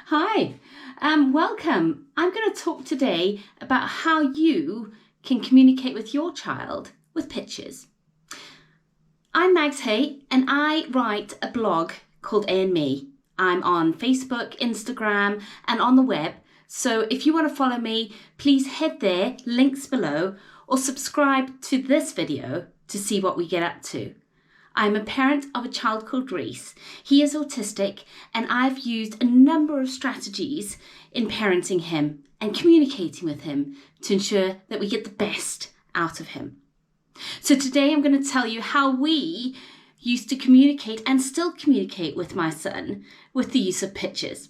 Hi, welcome. I'm going to talk today about how you can communicate with your child with pictures. I'm Mags Hay and I write a blog called A&Me. I'm on Facebook, Instagram and on the web. So if you want to follow me, please head there, links below, or subscribe to this video to see what we get up to. I'm a parent of a child called Reese. He is autistic and I've used a number of strategies in parenting him and communicating with him to ensure that we get the best out of him. So today I'm going to tell you how we used to communicate and still communicate with my son with the use of pictures.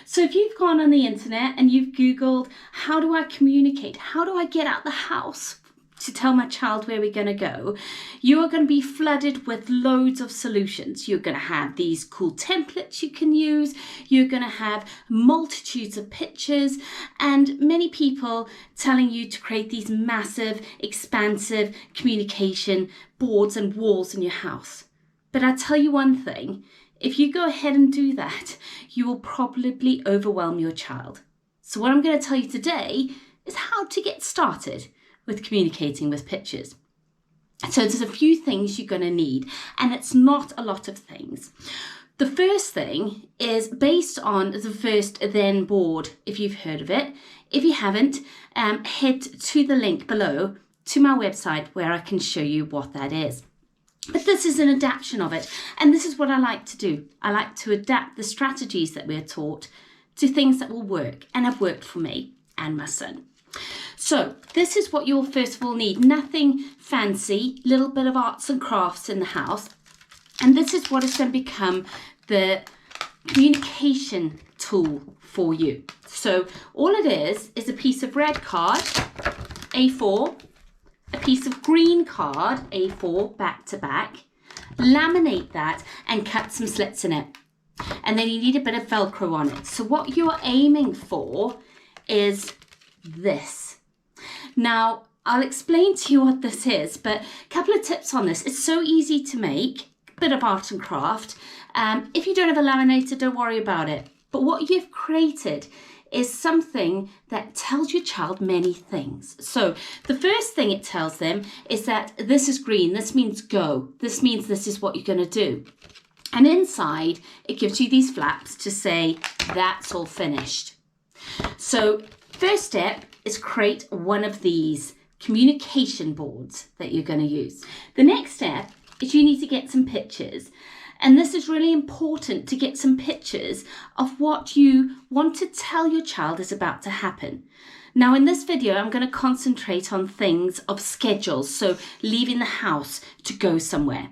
So if you've gone on the internet and you've Googled, how do I communicate? How do I get out the house to tell my child where we're going to go, you are going to be flooded with loads of solutions. You're going to have these cool templates you can use. You're going to have multitudes of pictures and many people telling you to create these massive, expansive communication boards and walls in your house. But I tell you one thing, if you go ahead and do that, you will probably overwhelm your child. So what I'm going to tell you today is how to get started with communicating with pictures. So there's a few things you're going to need, and it's not a lot of things. The first thing is based on the First Then board, if you've heard of it. If you haven't, head to the link below to my website where I can show you what that is. But this is an adaptation of it, and this is what I like to do. I like to adapt the strategies that we're taught to things that will work and have worked for me and my son. So this is what you'll first of all need. Nothing fancy, little bit of arts and crafts in the house. And this is what is going to become the communication tool for you. So all it is a piece of red card, A4, a piece of green card, A4, back to back. Laminate that and cut some slits in it. And then you need a bit of Velcro on it. So what you're aiming for is this. Now, I'll explain to you what this is, but a couple of tips on this. It's so easy to make, a bit of art and craft. If you don't have a laminator, don't worry about it. But what you've created is something that tells your child many things. So the first thing it tells them is that this is green, this means go. This means this is what you're going to do. And inside, it gives you these flaps to say, that's all finished. So first step is create one of these communication boards that you're going to use. The next step is you need to get some pictures. And this is really important, to get some pictures of what you want to tell your child is about to happen. Now in this video, I'm going to concentrate on things of schedules, so leaving the house to go somewhere.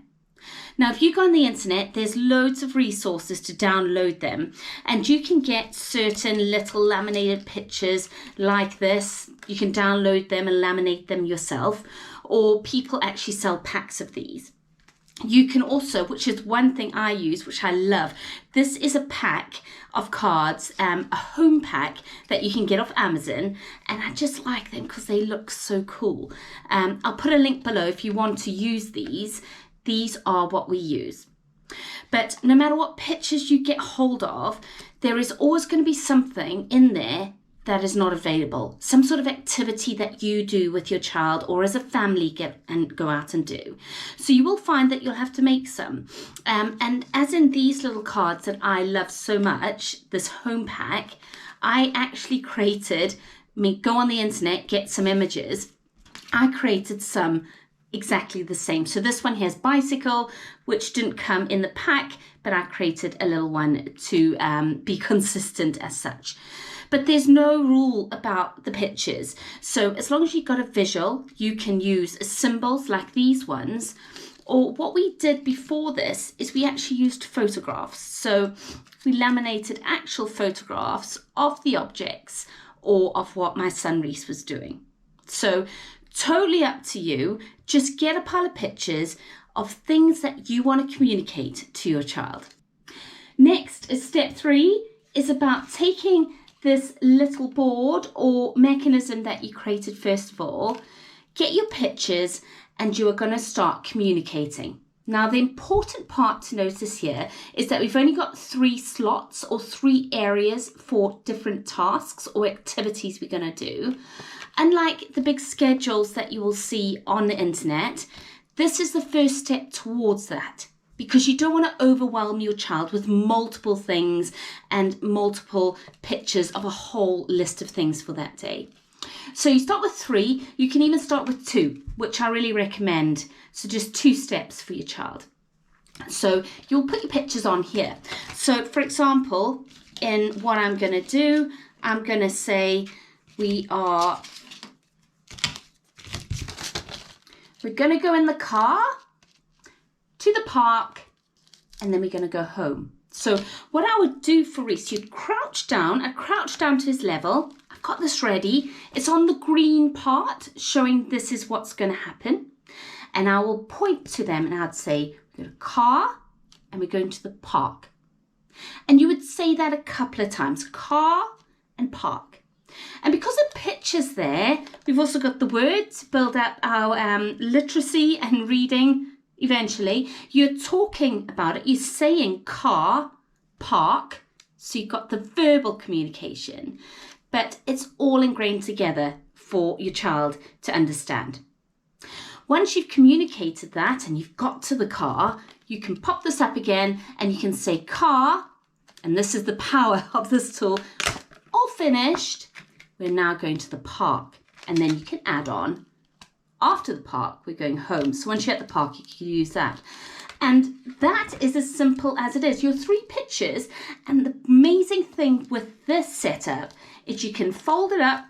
Now, if you go on the internet, there's loads of resources to download them, and you can get certain little laminated pictures like this. You can download them and laminate them yourself, or people actually sell packs of these. You can also, which is one thing I use, which I love, this is a pack of cards, a home pack that you can get off Amazon, and I just like them because they look so cool. I'll put a link below if you want to use these. These are what we use. But no matter what pictures you get hold of, there is always going to be something in there that is not available. Some sort of activity that you do with your child or as a family go out and do. So you will find that you'll have to make some. And as in these little cards that I love so much, this home pack, I actually created, go on the internet, get some images. I created some exactly the same. So this one has bicycle, which didn't come in the pack, but I created a little one to be consistent as such. But there's no rule about the pictures. So as long as you've got a visual, you can use symbols like these ones. Or what we did before this is we actually used photographs. So we laminated actual photographs of the objects or of what my son Reese was doing. So totally up to you. Just get a pile of pictures of things that you want to communicate to your child. Next is step 3, is about taking this little board or mechanism that you created first of all, get your pictures, and you are going to start communicating. Now, the important part to notice here is that we've only got 3 slots or 3 areas for different tasks or activities we're going to do. Unlike the big schedules that you will see on the internet, this is the first step towards that, because you don't want to overwhelm your child with multiple things and multiple pictures of a whole list of things for that day. So you start with 3, you can even start with 2, which I really recommend. So just 2 steps for your child. So you'll put your pictures on here. So for example, in what I'm going to do, I'm going to say we're going to go in the car to the park, and then we're going to go home. So what I would do for Reese, you'd crouch down. I crouch down to his level. I've got this ready. It's on the green part, showing this is what's going to happen. And I will point to them and I'd say, we're going to car and we're going to the park. And you would say that a couple of times, car and park. And because the picture's there, we've also got the words to build up our literacy and reading. Eventually, you're talking about it, you're saying car, park, so you've got the verbal communication, but it's all ingrained together for your child to understand. Once you've communicated that and you've got to the car, you can pop this up again and you can say car, and this is the power of this tool. All finished, we're now going to the park, and then you can add on. After the park, we're going home. So once you're at the park, you can use that. And that is as simple as it is. Your 3 pictures. And the amazing thing with this setup is you can fold it up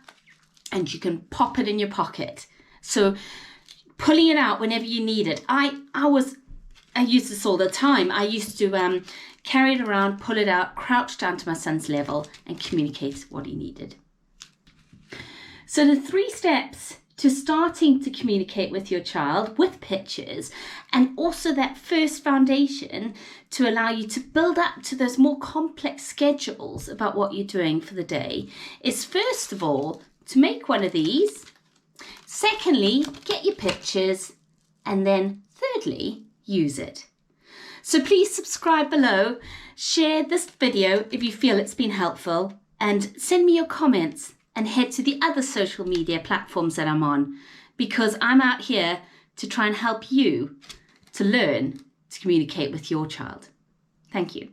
and you can pop it in your pocket. So pulling it out whenever you need it. I use this all the time. I used to carry it around, pull it out, crouch down to my son's level and communicate what he needed. So the 3 steps to starting to communicate with your child with pictures, and also that first foundation to allow you to build up to those more complex schedules about what you're doing for the day, is first of all to make one of these, secondly get your pictures, and then thirdly use it. So please subscribe below, share this video if you feel it's been helpful, and send me your comments. And head to the other social media platforms that I'm on, because I'm out here to try and help you to learn to communicate with your child. Thank you.